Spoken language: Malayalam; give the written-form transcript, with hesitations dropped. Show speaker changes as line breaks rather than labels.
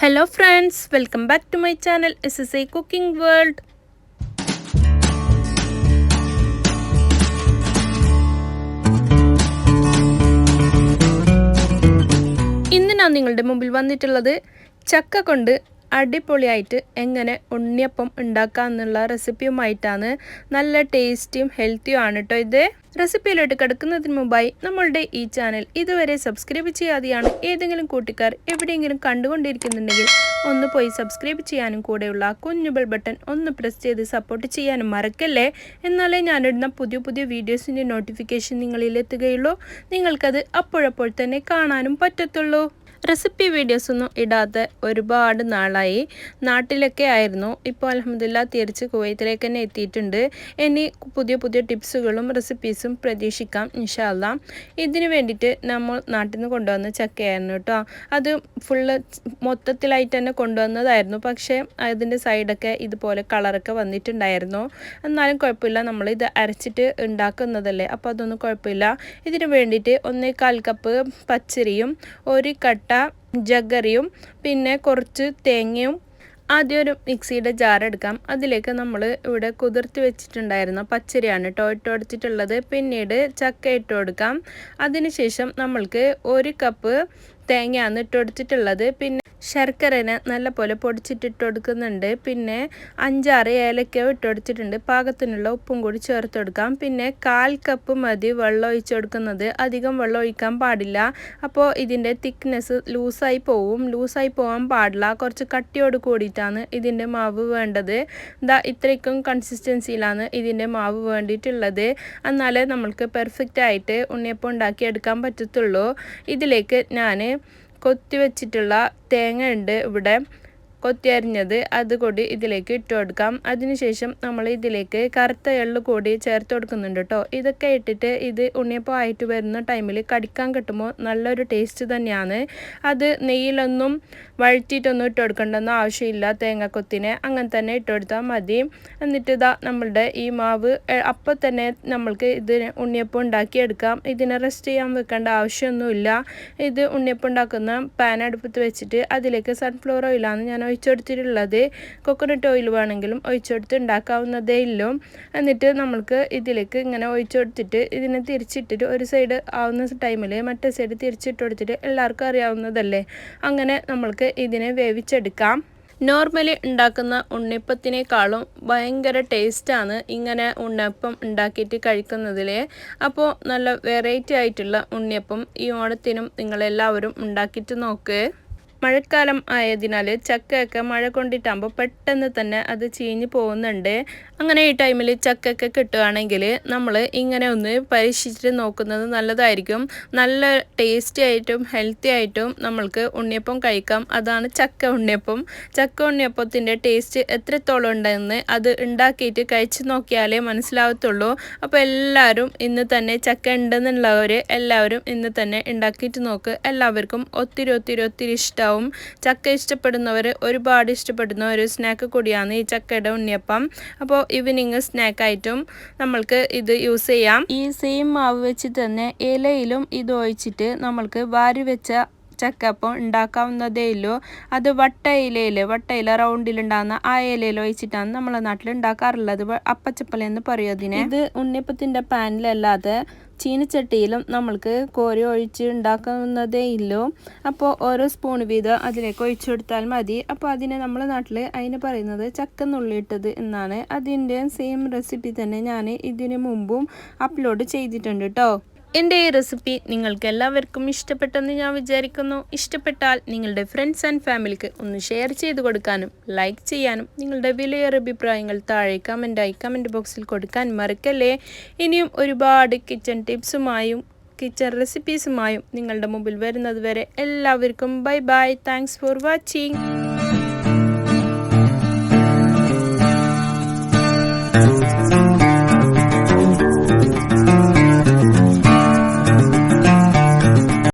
Hello friends, welcome back to my channel SSA Cooking World. ഇന്ന് ഞാൻ നിങ്ങളുടെ മുമ്പിൽ വന്നിട്ടുള്ളത് ചക്ക കൊണ്ട് അടിപൊളിയായിട്ട് എങ്ങനെ ഉണ്ണിയപ്പം ഉണ്ടാക്കാമെന്നുള്ള റെസിപ്പിയുമായിട്ടാണ്. നല്ല ടേസ്റ്റിയും ഹെൽത്തിയും ആണ് കേട്ടോ ഇത്. റെസിപ്പിയിലോട്ട് കിടക്കുന്നതിന് മുമ്പായി നമ്മളുടെ ഈ ചാനൽ ഇതുവരെ സബ്സ്ക്രൈബ് ചെയ്യാതെയാണ് ഏതെങ്കിലും കൂട്ടുകാർ എവിടെയെങ്കിലും കണ്ടുകൊണ്ടിരിക്കുന്നുണ്ടെങ്കിൽ ഒന്ന് പോയി സബ്സ്ക്രൈബ് ചെയ്യാനും കൂടെയുള്ള കുഞ്ഞു ബെൽ ബട്ടൺ ഒന്ന് പ്രസ് ചെയ്ത് സപ്പോർട്ട് ചെയ്യാനും മറക്കല്ലേ. എന്നാലേ ഞാനിടുന്ന പുതിയ വീഡിയോസിൻ്റെ നോട്ടിഫിക്കേഷൻ നിങ്ങളിലെത്തുകയുള്ളൂ. നിങ്ങൾക്കത് അപ്പോഴപ്പോൾ തന്നെ കാണാനും പറ്റത്തുള്ളൂ. റെസിപ്പി വീഡിയോസൊന്നും ഇടാതെ ഒരുപാട് നാളായി. നാട്ടിലൊക്കെ ആയിരുന്നു. ഇപ്പോൾ അൽഹംദുലില്ലാ തിരിച്ച് കുവൈത്തിലേക്ക് തന്നെ എത്തിയിട്ടുണ്ട്. ഇനി പുതിയ ടിപ്സുകളും റെസിപ്പീസും പ്രതീക്ഷിക്കാം ഇൻഷാ അല്ലാ. ഇതിന് വേണ്ടിയിട്ട് നമ്മൾ നാട്ടിൽ നിന്ന് കൊണ്ടുവന്ന ചക്കയായിരുന്നു കേട്ടോ. അത് ഫുള്ള് മൊത്തത്തിലായിട്ട് തന്നെ കൊണ്ടുവന്നതായിരുന്നു. പക്ഷേ അതിൻ്റെ സൈഡൊക്കെ ഇതുപോലെ കളറൊക്കെ വന്നിട്ടുണ്ടായിരുന്നു. എന്നാലും കുഴപ്പമില്ല, നമ്മളിത് അരച്ചിട്ട് ഉണ്ടാക്കുന്നതല്ലേ, അപ്പോൾ അതൊന്നും കുഴപ്പമില്ല. ഇതിന് വേണ്ടിയിട്ട് 1/4 കപ്പ് പച്ചരിയും 1 കട്ട ജഗറിയും പിന്നെ കുറച്ച് തേങ്ങയും. ആദ്യം ഒരു മിക്സിയുടെ ജാർ എടുക്കാം. അതിലേക്ക് നമ്മൾ ഇവിടെ കുതിർത്തി വെച്ചിട്ടുണ്ടായിരുന്ന പച്ചരിയാണ് കേട്ടോ ഇട്ട് കൊടുത്തിട്ടുള്ളത്. പിന്നീട് ചക്ക ഇട്ട് കൊടുക്കാം. അതിനുശേഷം നമ്മൾക്ക് 1 കപ്പ് തേങ്ങയാണ് ഇട്ട് കൊടുത്തിട്ടുള്ളത്. പിന്നെ ശർക്കരനെ നല്ലപോലെ പൊടിച്ചിട്ടിട്ട് കൊടുക്കുന്നുണ്ട്. പിന്നെ 5-6 ഏലക്ക ഇട്ട് കൊടുത്തിട്ടുണ്ട്. പാകത്തിനുള്ള ഉപ്പും കൂടി ചേർത്ത് കൊടുക്കാം. പിന്നെ 1/4 കപ്പ് മതി വെള്ളം ഒഴിച്ച് കൊടുക്കുന്നത്. അധികം വെള്ളം ഒഴിക്കാൻ പാടില്ല. അപ്പോൾ ഇതിൻ്റെ തിക്നെസ് ലൂസായി പോകാൻ പാടില്ല. കുറച്ച് കട്ടിയോട് കൂടിയിട്ടാണ് ഇതിൻ്റെ മാവ് വേണ്ടത്. ഇത്രയ്ക്കും കൺസിസ്റ്റൻസിയിലാണ് ഇതിൻ്റെ മാവ് വേണ്ടിയിട്ടുള്ളത്. എന്നാലേ നമ്മൾക്ക് പെർഫെക്റ്റ് ആയിട്ട് ഉണ്ണിയപ്പം ഉണ്ടാക്കിയെടുക്കാൻ പറ്റത്തുള്ളൂ. ഇതിലേക്ക് ഞാൻ കൊത്തി വെച്ചിട്ടുള്ള തേങ്ങ ഉണ്ട് ഇവിടെ, കൊത്തി അരിഞ്ഞത്, അതുകൂടി ഇതിലേക്ക് ഇട്ട് കൊടുക്കാം. അതിനുശേഷം നമ്മൾ ഇതിലേക്ക് കറുത്ത എള്ള് കൂടി ചേർത്ത് കൊടുക്കുന്നുണ്ട് കേട്ടോ. ഇതൊക്കെ ഇട്ടിട്ട് ഇത് ഉണ്ണിയപ്പം ആയിട്ട് വരുന്ന ടൈമിൽ കടിക്കാൻ കിട്ടുമ്പോൾ നല്ലൊരു ടേസ്റ്റ് തന്നെയാണ്. അത് നെയ്യിലൊന്നും വഴറ്റിയിട്ടൊന്നും ഇട്ട് കൊടുക്കേണ്ടെന്ന് ആവശ്യമില്ല. തേങ്ങക്കൊത്തിനെ അങ്ങനെ തന്നെ ഇട്ട് കൊടുത്താൽ മതി. എന്നിട്ട് നമ്മളുടെ ഈ മാവ് അപ്പോൾ തന്നെ നമ്മൾക്ക് ഇതിന് ഉണ്ണിയപ്പം ഉണ്ടാക്കിയെടുക്കാം. ഇതിനെ റെസ്റ്റ് ചെയ്യാൻ വെക്കേണ്ട ആവശ്യമൊന്നുമില്ല. ഇത് ഉണ്ണിയപ്പം ഉണ്ടാക്കുന്ന പാൻ അടുപ്പത്ത് വെച്ചിട്ട് അതിലേക്ക് സൺഫ്ലവർ ഓയിലാണ് ഞാൻ ഒഴിച്ചെടുത്തിട്ടുള്ളത്. കൊക്കനട്ട് ഓയിൽ വേണമെങ്കിലും ഒഴിച്ചെടുത്ത് ഉണ്ടാക്കാവുന്നതേ ഉള്ളൂ. എന്നിട്ട് നമ്മൾക്ക് ഇതിലേക്ക് ഇങ്ങനെ ഒഴിച്ചെടുത്തിട്ട് ഇതിനെ തിരിച്ചിട്ടിട്ട് ഒരു സൈഡ് ആവുന്ന ടൈമിൽ മറ്റേ സൈഡ് തിരിച്ചിട്ട് കൊടുത്തിട്ട് എല്ലാവർക്കും അറിയാവുന്നതല്ലേ, അങ്ങനെ നമ്മൾക്ക് ഇതിനെ വേവിച്ചെടുക്കാം. നോർമലി ഉണ്ടാക്കുന്ന ഉണ്ണിയപ്പത്തിനേക്കാളും ഭയങ്കര ടേസ്റ്റാണ് ഇങ്ങനെ ഉണ്ണിയപ്പം ഉണ്ടാക്കിയിട്ട് കഴിക്കുന്നതിൽ. അപ്പോൾ നല്ല വെറൈറ്റി ആയിട്ടുള്ള ഉണ്ണിയപ്പം ഈ ഓണത്തിനും നിങ്ങളെല്ലാവരും ഉണ്ടാക്കിയിട്ട് നോക്ക്. മഴക്കാലം ആയതിനാൽ ചക്കയൊക്കെ മഴ കൊണ്ടിട്ടാകുമ്പോൾ പെട്ടെന്ന് തന്നെ അത് ചീഞ്ഞ് പോകുന്നുണ്ട്. അങ്ങനെ ഈ ടൈമിൽ ചക്കയൊക്കെ കിട്ടുകയാണെങ്കിൽ നമ്മൾ ഇങ്ങനെ ഒന്ന് പരീക്ഷിച്ചിട്ട് നോക്കുന്നത് നല്ലതായിരിക്കും. നല്ല ടേസ്റ്റി ആയിട്ടും ഹെൽത്തി ആയിട്ടും നമ്മൾക്ക് ഉണ്ണിയപ്പം കഴിക്കാം. അതാണ് ചക്ക ഉണ്ണിയപ്പം. ചക്ക ഉണ്ണിയപ്പത്തിൻ്റെ ടേസ്റ്റ് എത്രത്തോളം ഉണ്ടെന്ന് അത് ഉണ്ടാക്കിയിട്ട് കഴിച്ച് നോക്കിയാലേ മനസ്സിലാവത്തുള്ളൂ. അപ്പോൾ എല്ലാവരും ഇന്ന് തന്നെ ചക്ക ഉണ്ടെന്നുള്ളവർ എല്ലാവരും ഇന്ന് തന്നെ ഉണ്ടാക്കിയിട്ട് നോക്ക്. എല്ലാവർക്കും ഒത്തിരി ഇഷ്ടമാവും. ചക്ക ഇഷ്ടപ്പെടുന്നവർ ഒരുപാട് ഇഷ്ടപ്പെടുന്ന ഒരു സ്നാക്ക് കൂടിയാണ് ഈ ചക്കയുടെ ഉണ്ണിയപ്പം. അപ്പോൾ ഈവനിങ് സ്നാക്കായിട്ടും നമ്മൾക്ക് ഇത് യൂസ് ചെയ്യാം. ഈ സെയിം മാവ് വെച്ച് തന്നെ ഇലയിലും ഇത് ഒഴിച്ചിട്ട് നമ്മൾക്ക് വാരി വെച്ച ചക്കപ്പം ഉണ്ടാക്കാവുന്നതേ ഉള്ളൂ. അത് വട്ടയില റൗണ്ടിലുണ്ടാകുന്ന ആ ഇലയിൽ ഒഴിച്ചിട്ടാണ് നമ്മളെ നാട്ടിൽ ഉണ്ടാക്കാറുള്ളത്. അപ്പച്ചപ്പല എന്ന് പറയും അതിനെ. ഇത് ഉണ്ണിയപ്പത്തിൻ്റെ പാനിലല്ലാതെ ചീനച്ചട്ടിയിലും നമ്മൾക്ക് കോരി ഒഴിച്ച് ഉണ്ടാക്കാവുന്നതേ ഉള്ളൂ. അപ്പോൾ ഓരോ സ്പൂൺ വീതം അതിലേക്ക് ഒഴിച്ചു കൊടുത്താൽ മതി. അപ്പോൾ അതിനെ നമ്മളെ നാട്ടിൽ അതിന് പറയുന്നത് ചക്ക നുള്ളിയിട്ടത് എന്നാണ്. അതിൻ്റെ സെയിം റെസിപ്പി തന്നെ ഞാൻ ഇതിന് മുമ്പും അപ്ലോഡ് ചെയ്തിട്ടുണ്ട് കേട്ടോ. എൻ്റെ ഈ റെസിപ്പി നിങ്ങൾക്ക് എല്ലാവർക്കും ഇഷ്ടപ്പെട്ടെന്ന് ഞാൻ വിചാരിക്കുന്നു. ഇഷ്ടപ്പെട്ടാൽ നിങ്ങളുടെ ഫ്രണ്ട്സ് ആൻഡ് ഫാമിലിക്ക് ഒന്ന് ഷെയർ ചെയ്ത് കൊടുക്കാനും ലൈക്ക് ചെയ്യാനും നിങ്ങളുടെ വിലയേറിയ അഭിപ്രായങ്ങൾ താഴെ കമൻറ്റ് ബോക്സിൽ കൊടുക്കാൻ മറക്കല്ലേ. ഇനിയും ഒരുപാട് കിച്ചൺ ടിപ്സുമായും കിച്ചൺ റെസിപ്പീസുമായും നിങ്ങളുടെ മുമ്പിൽ വരുന്നത് വരെ എല്ലാവർക്കും ബൈ. Thanks for watching.